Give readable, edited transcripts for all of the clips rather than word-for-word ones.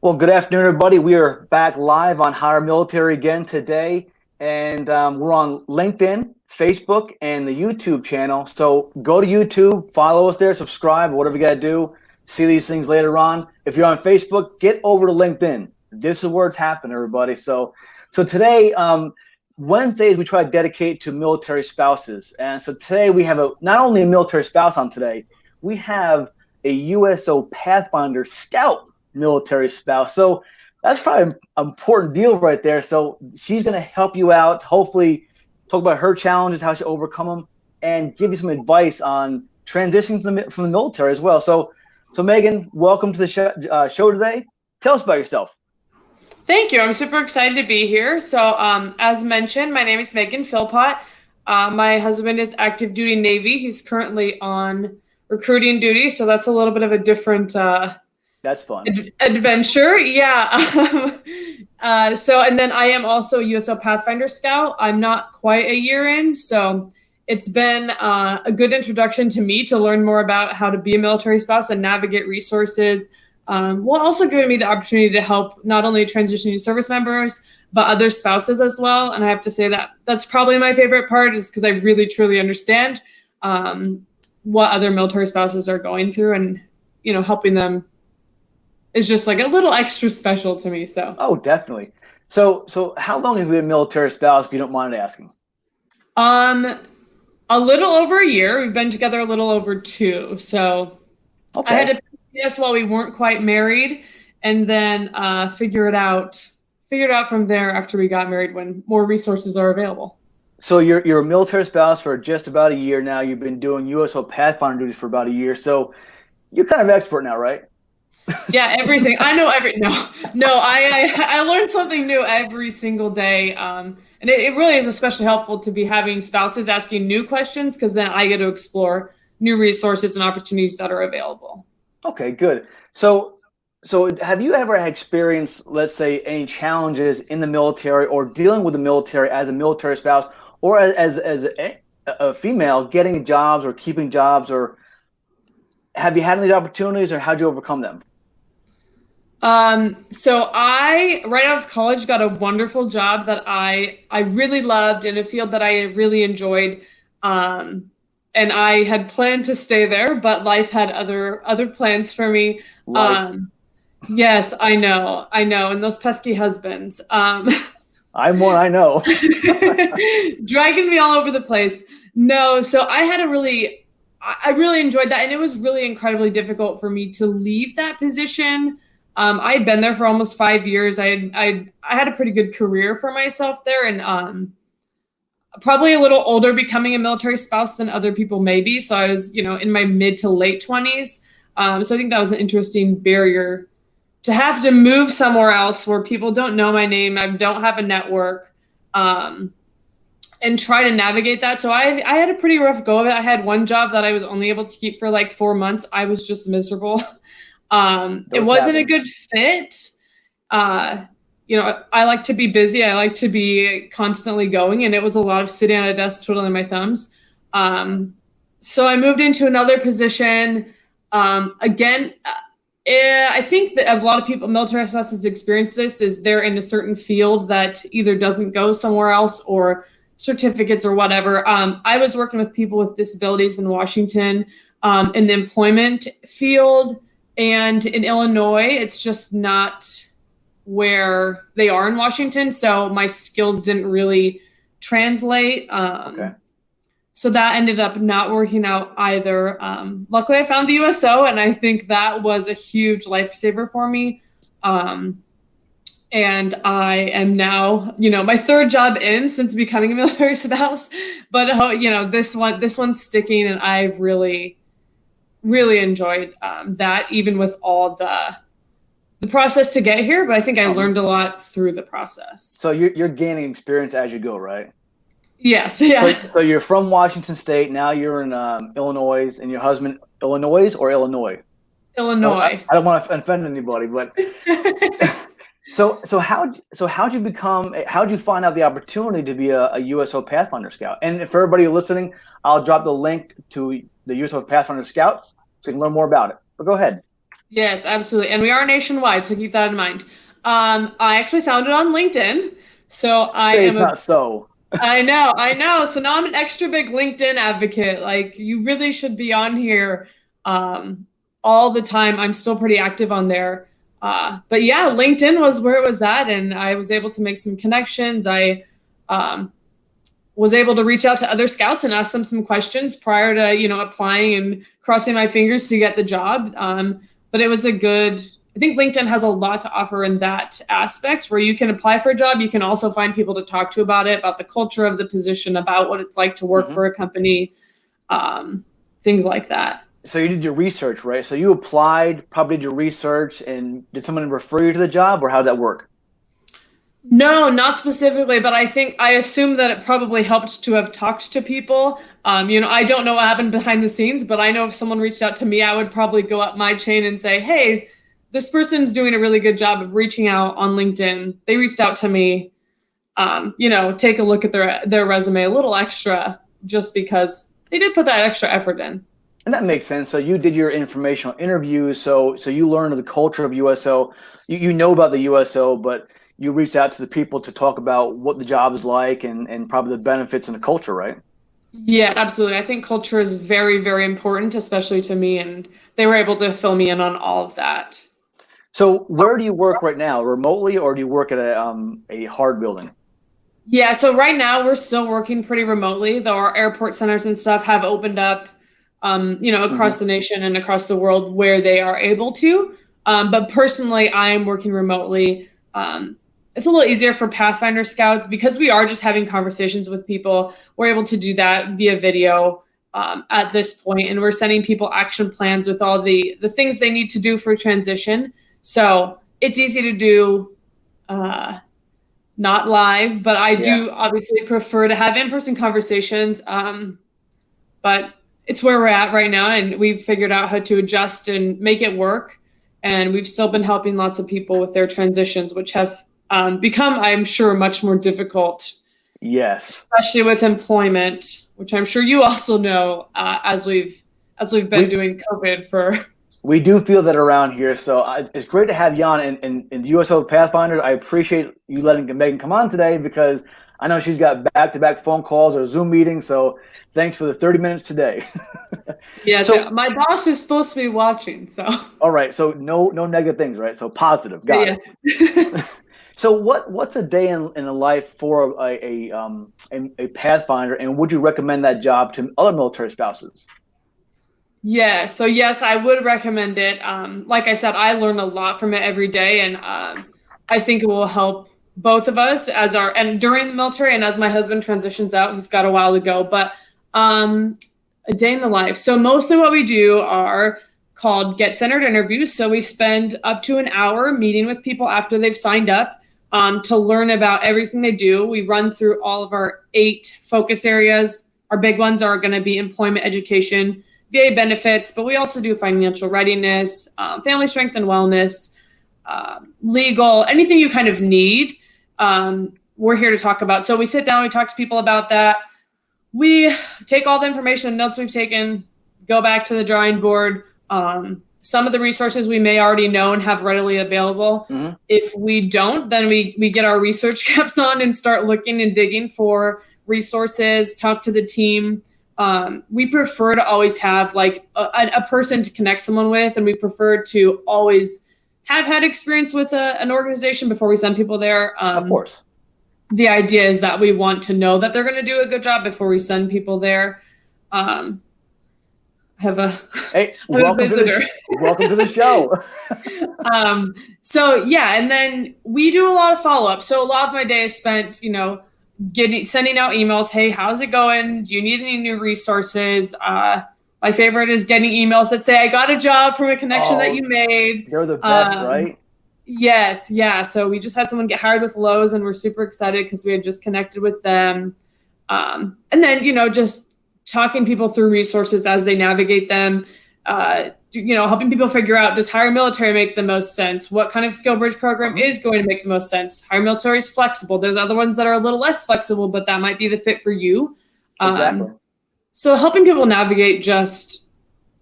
Well, good afternoon, everybody. We are back live on HireMilitary again today, and we're on LinkedIn, Facebook, and the YouTube channel. So go to YouTube, follow us there, subscribe, whatever you got to do. See these things later on. If you're on Facebook, get over to LinkedIn. This is where it's happening, everybody. So today, Wednesdays, we try to dedicate to military spouses. And so today we have not only a military spouse on today, we have a USO Pathfinder Scout military spouse. So that's probably an important deal right there. So she's going to help you out, hopefully talk about her challenges, how she overcome them, and give you some advice on transitioning from the military as well. So Megan, welcome to the show today. Tell us about yourself. Thank you. I'm super excited to be here. So as mentioned, my name is Megan Philpott. My husband is active duty Navy. He's currently on recruiting duty. So that's a little bit of a different that's fun. Adventure. Yeah. And then I am also USO Pathfinder Scout. I'm not quite a year in. So it's been a good introduction to me to learn more about how to be a military spouse and navigate resources, while also giving me the opportunity to help not only transitioning service members, but other spouses as well. And I have to say that that's probably my favorite part, is because I really, truly understand what other military spouses are going through, and, helping them is just like a little extra special to me. So. Oh, definitely. So how long have you been a military spouse, if you don't mind asking? A little over a year. We've been together a little over 2. So okay. I had to PS while we weren't quite married, and then figure it out from there after we got married, when more resources are available. So you're a military spouse for just about a year now. You've been doing USO Pathfinder duties for about a year. So you're kind of expert now, right? Yeah, everything. I know No, I learn something new every single day. And it really is especially helpful to be having spouses asking new questions, because then I get to explore new resources and opportunities that are available. Okay, good. So have you ever experienced, let's say, any challenges in the military or dealing with the military as a military spouse, or as a female getting jobs or keeping jobs, or have you had any opportunities, or how'd you overcome them? So I, right out of college, got a wonderful job that I really loved, in a field that I really enjoyed. And I had planned to stay there, but life had other plans for me. Yes, I know. And those pesky husbands. I'm one, I know. Dragging me all over the place. No, so I really enjoyed that. And it was really incredibly difficult for me to leave that position. I had been there for almost 5 years. I had a pretty good career for myself there, and probably a little older becoming a military spouse than other people maybe. So I was, in my mid to late 20s. So I think that was an interesting barrier to have to move somewhere else where people don't know my name, I don't have a network, and try to navigate that. So I had a pretty rough go of it. I had one job that I was only able to keep for like 4 months. I was just miserable. It wasn't a good fit. I like to be busy. I like to be constantly going, and it was a lot of sitting at a desk twiddling my thumbs. So I moved into another position. Again, I think that a lot of people, military spouses, experience this, is they're in a certain field that either doesn't go somewhere else, or certificates or whatever. I was working with people with disabilities in Washington, in the employment field, and in Illinois, it's just not where they are in Washington. So my skills didn't really translate. Okay. So that ended up not working out either. Luckily, I found the USO, and I think that was a huge lifesaver for me. And I am now, my 3rd job in since becoming a military spouse. But this one's sticking, and I've really enjoyed that, even with all the process to get here. But I think I learned a lot through the process. So you're gaining experience as you go, right? Yes. Yeah. So you're from Washington State. Now you're in Illinois, and your husband, Illinois or Illinois? Illinois. I don't want to offend anybody, but so how'd you find out the opportunity to be a USO Pathfinder Scout? And for everybody listening, I'll drop the link to the USO Pathfinder Scouts so you can learn more about it. But go ahead. Yes, absolutely. And we are nationwide, so keep that in mind. I actually found it on LinkedIn. So Say it's not so. I know. So now I'm an extra big LinkedIn advocate. Like you really should be on here all the time. I'm still pretty active on there. But yeah, LinkedIn was where it was at, and I was able to make some connections. I um, was able to reach out to other scouts and ask them some questions prior to applying and crossing my fingers to get the job. But it was a good. I think LinkedIn has a lot to offer in that aspect where you can apply for a job. You can also find people to talk to about it, about the culture of the position, about what it's like to work for a company, things like that. So you did your research, right? So you applied, probably did your research, and did someone refer you to the job, or how did that work? No, not specifically, but I assume that it probably helped to have talked to people. I don't know what happened behind the scenes, but I know if someone reached out to me, I would probably go up my chain and say, "Hey, this person's doing a really good job of reaching out on LinkedIn. They reached out to me. Take a look at their resume a little extra, just because they did put that extra effort in." And that makes sense. So you did your informational interviews. So you learned the culture of USO. You know about the USO, but you reached out to the people to talk about what the job is like and probably the benefits and the culture, right? Yes, absolutely. I think culture is very, very important, especially to me, and they were able to fill me in on all of that. So where do you work right now? Remotely, or do you work at a hard building? Yeah, so right now we're still working pretty remotely, though our airport centers and stuff have opened up, across the nation and across the world where they are able to. But personally, I am working remotely. It's a little easier for Pathfinder Scouts because we are just having conversations with people. We're able to do that via video at this point, and we're sending people action plans with all the things they need to do for transition. So it's easy to do. Not live, but I do obviously prefer to have in-person conversations. But it's where we're at right now, and we've figured out how to adjust and make it work. And we've still been helping lots of people with their transitions, which have become, I'm sure, much more difficult. Yes, especially with employment, which I'm sure you also know, as we've been doing COVID for. We do feel that around here, so it's great to have you on in USO Pathfinder. I appreciate you letting Megan come on today because I know she's got back-to-back phone calls or Zoom meetings, so thanks for the 30 minutes today. Yeah, so my boss is supposed to be watching, so. All right, so no negative things, right? So positive, got it. So what's a day in the life for a Pathfinder, and would you recommend that job to other military spouses? Yeah, so yes, I would recommend it. Like I said, I learn a lot from it every day, and I think it will help both of us and during the military, and as my husband transitions out. He's got a while to go, but a day in the life. So mostly what we do are called get-centered interviews. So we spend up to an hour meeting with people after they've signed up to learn about everything they do. We run through all of our 8 focus areas. Our big ones are going to be employment, education, VA benefits, but we also do financial readiness, family strength and wellness, legal, anything you kind of need. We're here to talk about. So we sit down, we talk to people about that. We take all the information and notes we've taken, go back to the drawing board. Some of the resources we may already know and have readily available. If we don't, then we get our research caps on and start looking and digging for resources, talk to the team. We prefer to always have like a person to connect someone with, and we prefer to always have had experience with an organization before we send people there. Of course. The idea is that we want to know that they're going to do a good job before we send people there. Welcome to the show. So yeah, and then we do a lot of follow-up. So a lot of my day is spent, sending out emails. Hey, how's it going? Do you need any new resources? My favorite is getting emails that say, I got a job from a connection that you made. They're the best, right? Yes. Yeah. So we just had someone get hired with Lowe's, and we're super excited because we had just connected with them. And then, just talking people through resources as they navigate them, helping people figure out, does HireMilitary make the most sense? What kind of skill bridge program is going to make the most sense? HireMilitary is flexible. There's other ones that are a little less flexible, but that might be the fit for you. Exactly. So helping people navigate just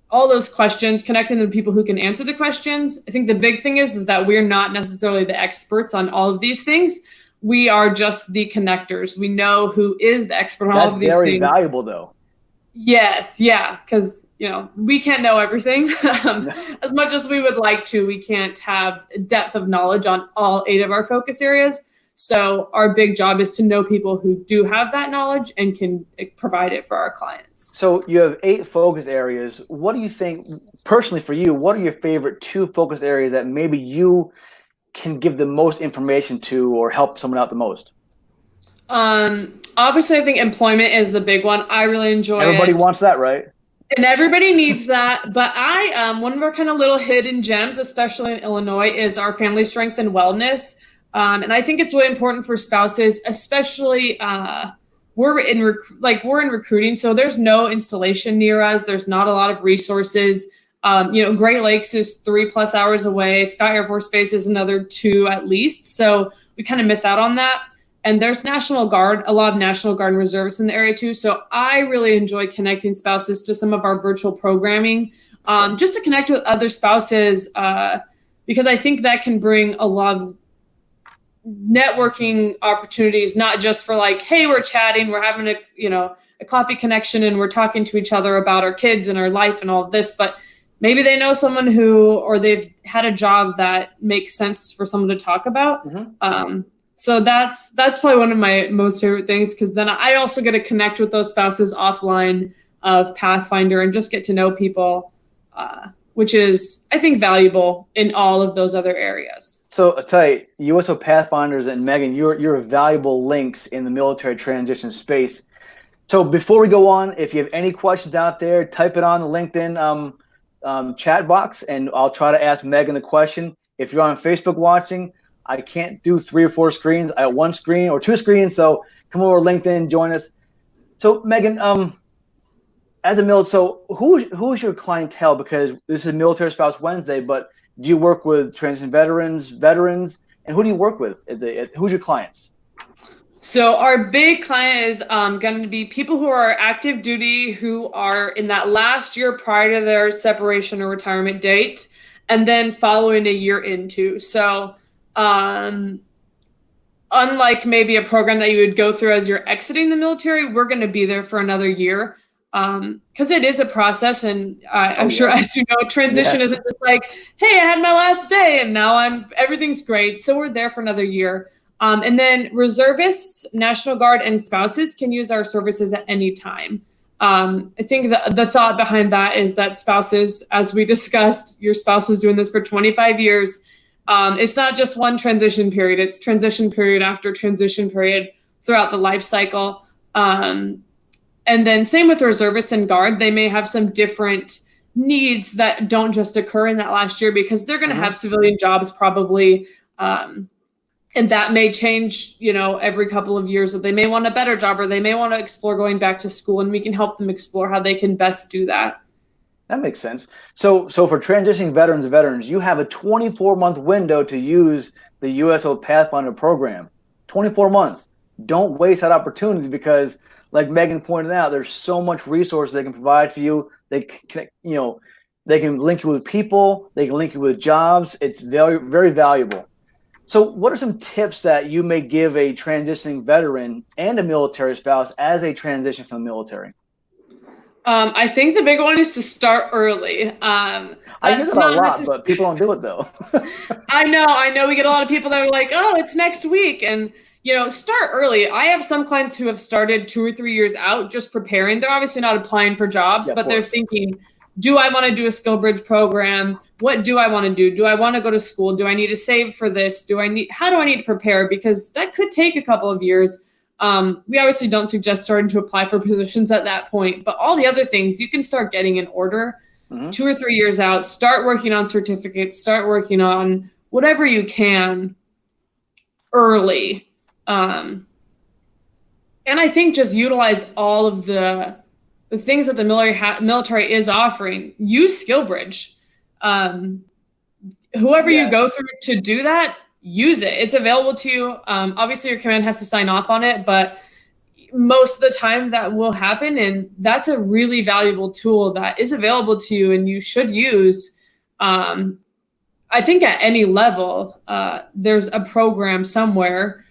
all those questions, connecting the people who can answer the questions. I think the big thing is that we're not necessarily the experts on all of these things. We are just the connectors. We know who is the expert on all of these things. That's very valuable, though. Yes, yeah, because we can't know everything. As much as we would like to, we can't have depth of knowledge on all 8 of our focus areas. So our big job is to know people who do have that knowledge and can provide it for our clients. So you have 8 focus areas. What do you think, personally for you, what are your favorite 2 focus areas that maybe you can give the most information to or help someone out the most? Obviously, I think employment is the big one. I really enjoy it. Everybody wants that, right? And everybody needs that. But one of our kind of little hidden gems, especially in Illinois, is our family strength and wellness. And I think it's really important for spouses, especially we're in recruiting, so there's no installation near us. There's not a lot of resources. Great Lakes is 3+ hours away. Scott Air Force Base is another 2 at least. So we kind of miss out on that. And there's National Guard, a lot of National Guard and reservists in the area too. So I really enjoy connecting spouses to some of our virtual programming, just to connect with other spouses, because I think that can bring a lot of networking opportunities, not just for like, hey, we're chatting, we're having a coffee connection and we're talking to each other about our kids and our life and all of this, but maybe they know someone or they've had a job that makes sense for someone to talk about. Mm-hmm. So that's probably one of my most favorite things, because then I also get to connect with those spouses offline of Pathfinder and just get to know people, which is, I think, valuable in all of those other areas. So I'll tell you, USO Pathfinders and Megan, you're valuable links in the military transition space. So before we go on, if you have any questions out there, type it on the LinkedIn chat box, and I'll try to ask Megan the question. If you're on Facebook watching, I can't do 3 or 4 screens. I have 1 screen or 2 screens, so come over to LinkedIn, join us. So Megan, as a military, so who's your clientele? Because this is Military Spouse Wednesday, but do you work with transition veterans, and who do you work with? Who's your clients? So our big client is going to be people who are active duty, who are in that last year prior to their separation or retirement date, and then following a year into. So unlike maybe a program that you would go through as you're exiting the military, we're going to be there for another year. Because it is a process, and I'm sure, as you know, transition isn't just like, hey, I had my last day and now everything's great. So we're there for another year. And then reservists, National Guard, and spouses can use our services at any time. I think the thought behind that is that spouses, as we discussed, your spouse was doing this for 25 years. It's not just one transition period. It's transition period after transition period throughout the life cycle. And then same with reservists and Guard. They may have some different needs that don't just occur in that last year, because they're going to have civilian jobs probably. And that may change, every couple of years. Or they may want a better job, or they may want to explore going back to school, and we can help them explore how they can best do that. That makes sense. So for transitioning veterans, you have a 24-month window to use the USO Pathfinder program. 24 months. Don't waste that opportunity, because like Megan pointed out, there's so much resources they can provide for you. They can, they can link you with people. They can link you with jobs. It's very, very valuable. So what are some tips that you may give a transitioning veteran and a military spouse as they transition from the military? I think the big one is to start early. I hear that a lot, but people don't do it though. I know. We get a lot of people that are like, oh, it's next week. And, start early. I have some clients who have started 2 or 3 years out just preparing. They're obviously not applying for jobs, but they're thinking, do I want to do a skill bridge program? What do I want to do? Do I want to go to school? Do I need to save for this? How do I need to prepare? Because that could take a couple of years. We obviously don't suggest starting to apply for positions at that point, but all the other things you can start getting in order 2 or 3 years out. Start working on certificates, start working on whatever you can early. And I think just utilize all of the things that the military is offering. Use SkillBridge. Whoever you go through to do that, use it. It's available to you. Obviously, your command has to sign off on it, but most of the time that will happen. And that's a really valuable tool that is available to you and you should use. I think at any level, there's a program somewhere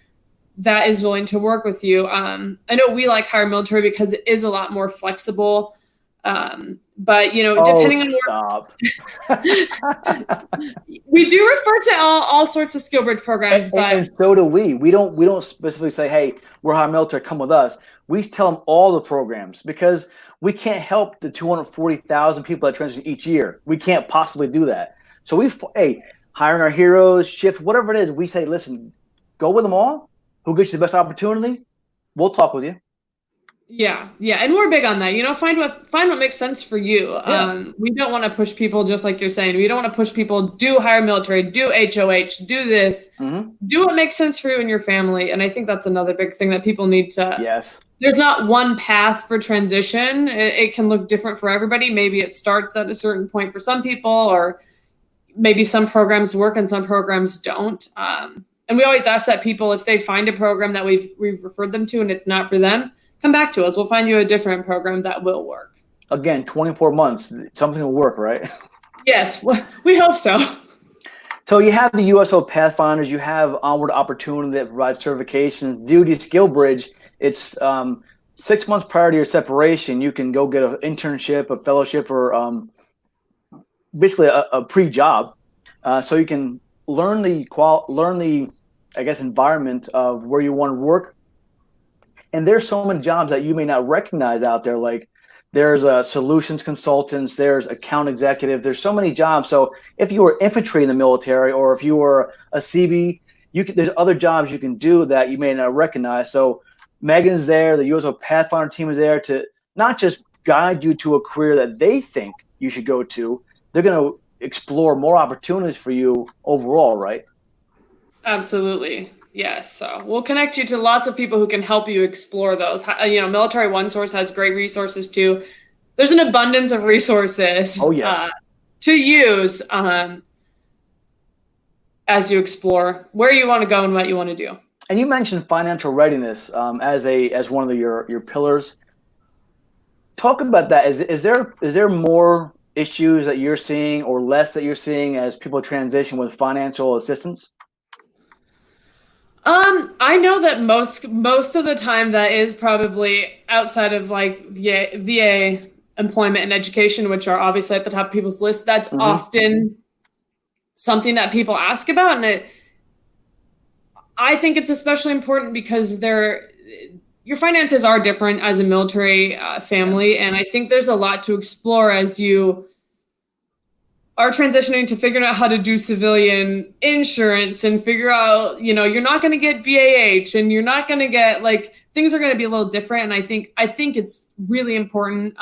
that is willing to work with you. I know we like HireMilitary because it is a lot more flexible. But depending on we do refer to all sorts of skill bridge programs, and so do we. We don't specifically say, hey, we're HireMilitary, come with us. We tell them all the programs because we can't help the 240,000 people that transition each year. We can't possibly do that. So hiring our heroes, shift, whatever it is, we say, listen, go with them all. Who gets you the best opportunity? We'll talk with you. Yeah, and we're big on that. Find what makes sense for you. Yeah. We don't want to push people, just like you're saying. We don't want to push people. Do HireMilitary, do HOH, do this. Mm-hmm. Do what makes sense for you and your family. And I think that's another big thing that people need to. Yes. There's not one path for transition. It can look different for everybody. Maybe it starts at a certain point for some people, or maybe some programs work and some programs don't. And we always ask that people, if they find a program that we've referred them to and it's not for them, come back to us. We'll find you a different program that will work. Again, 24 months, something will work, right? Yes, we hope so. So you have the USO Pathfinders, you have Onward Opportunity that provides certifications. Duty Skill Bridge, it's 6 months prior to your separation, you can go get an internship, a fellowship, or basically a pre-job. So you can learn the environment of where you want to work. And there's so many jobs that you may not recognize out there. Like there's solutions consultants, there's account executive. There's so many jobs. So if you were infantry in the military, or if you were a CB, there's other jobs you can do that you may not recognize. So Megan's there, the USO Pathfinder team is there to not just guide you to a career that they think you should go to. They're going to explore more opportunities for you overall, right? Absolutely. Yes. So we'll connect you to lots of people who can help you explore those. Military One Source has great resources too. There's an abundance of resources to use as you explore where you want to go and what you want to do. And you mentioned financial readiness as one of your pillars. Talk about that. Is there more issues that you're seeing or less that you're seeing as people transition with financial assistance? I know that most of the time that is probably outside of like VA employment and education, which are obviously at the top of people's list. That's often something that people ask about. And I think it's especially important because your finances are different as a military family. And I think there's a lot to explore as you are transitioning to figuring out how to do civilian insurance and figure out, you're not going to get BAH and you're not going to get things are going to be a little different. And I think it's really important.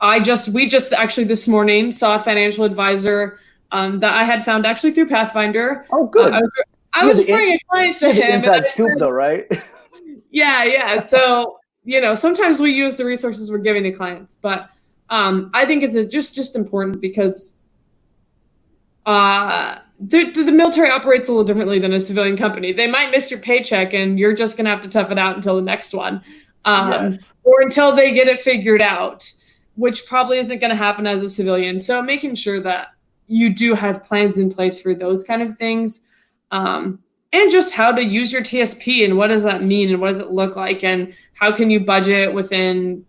We just actually this morning saw a financial advisor that I had found actually through Pathfinder. Oh, good. I was referring a client to him. Inside scoop though, right? Yeah. So, sometimes we use the resources we're giving to clients, but I think it's just important because the military operates a little differently than a civilian company. They might miss your paycheck and you're just going to have to tough it out until the next one, or until they get it figured out, which probably isn't going to happen as a civilian. So making sure that you do have plans in place for those kind of things, and just how to use your TSP and what does that mean and what does it look like and how can you budget within,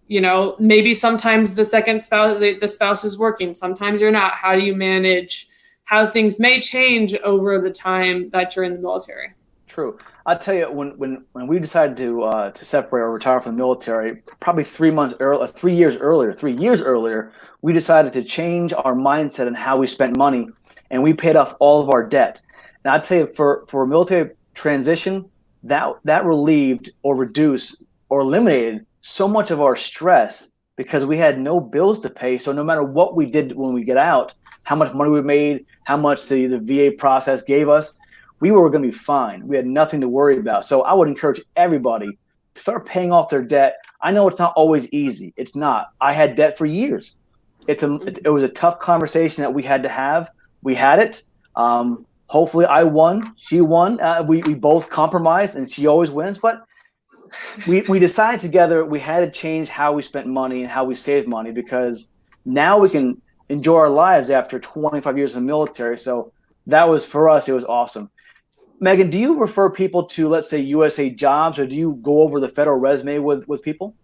maybe sometimes the second spouse, the spouse is working, sometimes you're not. How do you manage how things may change over the time that you're in the military? True. I'll tell you, when we decided to separate or retire from the military, probably 3 years earlier, we decided to change our mindset and how we spent money, and we paid off all of our debt. And I'll tell you, for a military transition, that relieved or reduced or eliminated so much of our stress because we had no bills to pay. So no matter what we did when we get out, how much money we made, how much the VA process gave us, we were going to be fine. We had nothing to worry about. So I would encourage everybody to start paying off their debt. I know it's not always easy. It's not. I had debt for years. It was a tough conversation that we had to have. We had it. Hopefully I won. She won. We both compromised, and she always wins. But we decided together we had to change how we spent money and how we saved money, because now we can enjoy our lives after 25 years in the military. So that was, for us, it was awesome. Megan, do you refer people to, let's say, USA Jobs, or do you go over the federal resume with people?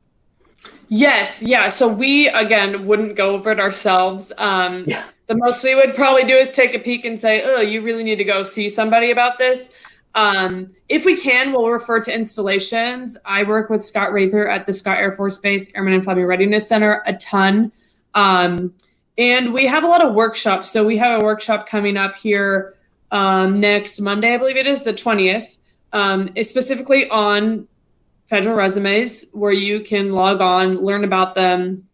Yes, yeah. So we, again, wouldn't go over it ourselves. Yeah. The most we would probably do is take a peek and say, oh, you really need to go see somebody about this. If we can, we'll refer to installations. I work with Scott Rather at the Scott Air Force Base Airman and Flying Readiness Center a ton. And we have a lot of workshops. So we have a workshop coming up here next Monday, I believe it is, the 20th. It's specifically on federal resumes, where you can log on, learn about them,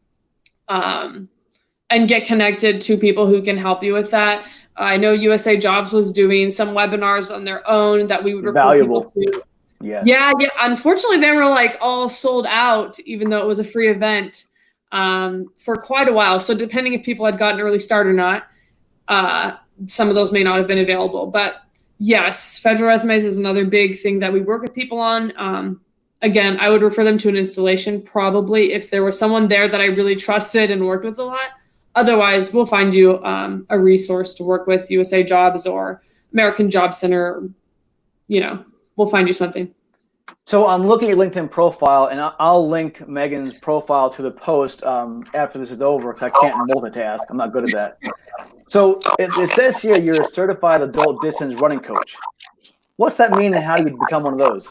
and get connected to people who can help you with that. I know USA Jobs was doing some webinars on their own that we would refer people to. Yeah. Yeah. Unfortunately, they were like all sold out, even though it was a free event, for quite a while. So depending if people had gotten an early start or not, some of those may not have been available. But yes, federal resumes is another big thing that we work with people on. Again, I would refer them to an installation, probably, if there was someone there that I really trusted and worked with a lot. Otherwise, we'll find you a resource to work with, USA Jobs or American Job Center. We'll find you something. So I'm looking at your LinkedIn profile, and I'll link Megan's profile to the post after this is over, because I can't multitask. I'm not good at that. So it says here you're a certified adult distance running coach. What's that mean, and how do you become one of those?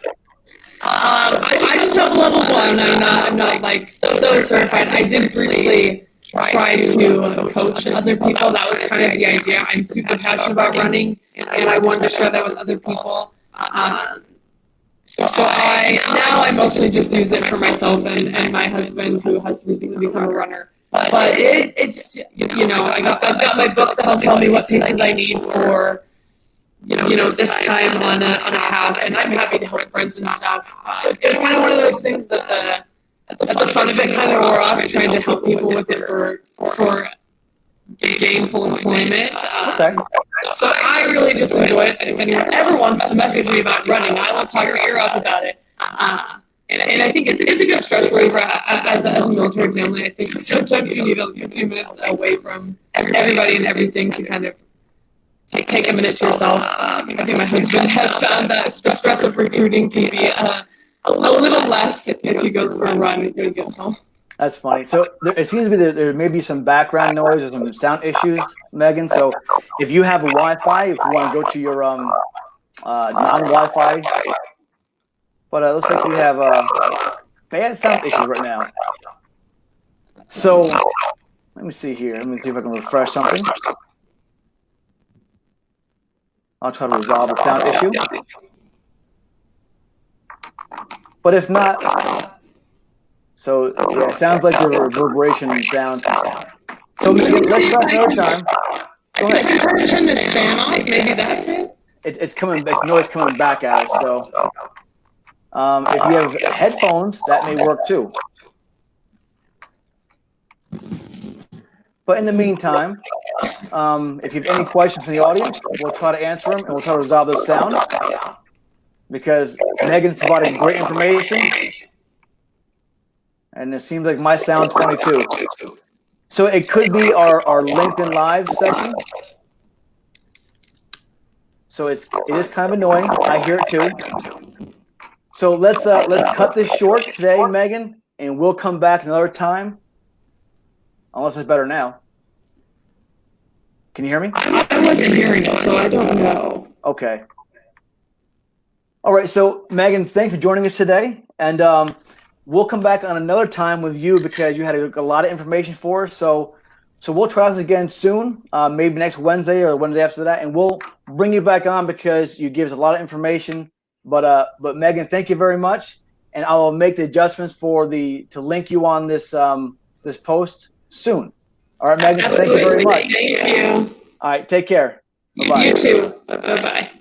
I just have level 1. I'm not like so certified. I did briefly try to coach other people. That was kind of the idea. I'm super passionate about running, and I wanted to share that with other people. So I mostly just use it for myself and my husband, who has recently become a runner. But it's I've got my book that'll tell me what paces I need for this time on a half, and I'm happy to help friends and stuff. It was kind of one of those things that the fun of it kind of wore off, trying to help people with it for gainful employment. So I really just enjoy it. And if anyone ever wants to message me about running, I will talk your ear off about it. And I think it's a good stress reliever as a military family. I think sometimes you need a few minutes away from everybody and everything to kind of take a minute to yourself. I think my husband has found that the stress of recruiting can be a little less if he goes for a run when he gets home. That's funny. So it seems to be there may be some background noise or some sound issues, Megan. So if you have a Wi-Fi, if you want to go to your non-Wi-Fi, but it looks like we have bad sound issues right now. So let me see here. Let me see if I can refresh something. I'll try to resolve the sound issue. But if not, so yeah, it sounds like the reverberation sound. So let's try another time. Go ahead. Can you turn this fan off? Maybe that's it. It's coming. It's noise coming back at us. So if you have headphones, that may work too. But in the meantime, if you have any questions from the audience, we'll try to answer them, and we'll try to resolve those sounds, because Megan provided great information, and it seems like my sound's funny too. So it could be our LinkedIn Live session. So it is kind of annoying. I hear it too. So let's cut this short today, Megan, and we'll come back another time. Unless it's better now. Can you hear me? I wasn't hearing it, so I don't know. Okay. All right. So, Megan, thanks for joining us today. And we'll come back on another time with you, because you had a lot of information for us. So we'll try this again soon, maybe next Wednesday or Wednesday after that. And we'll bring you back on, because you give us a lot of information. But Megan, thank you very much. And I will make the adjustments to link you on this post soon. All right, Megan, Absolutely. Thank you very much. Thank you. All right, take care. Bye-bye. You too. Bye-bye.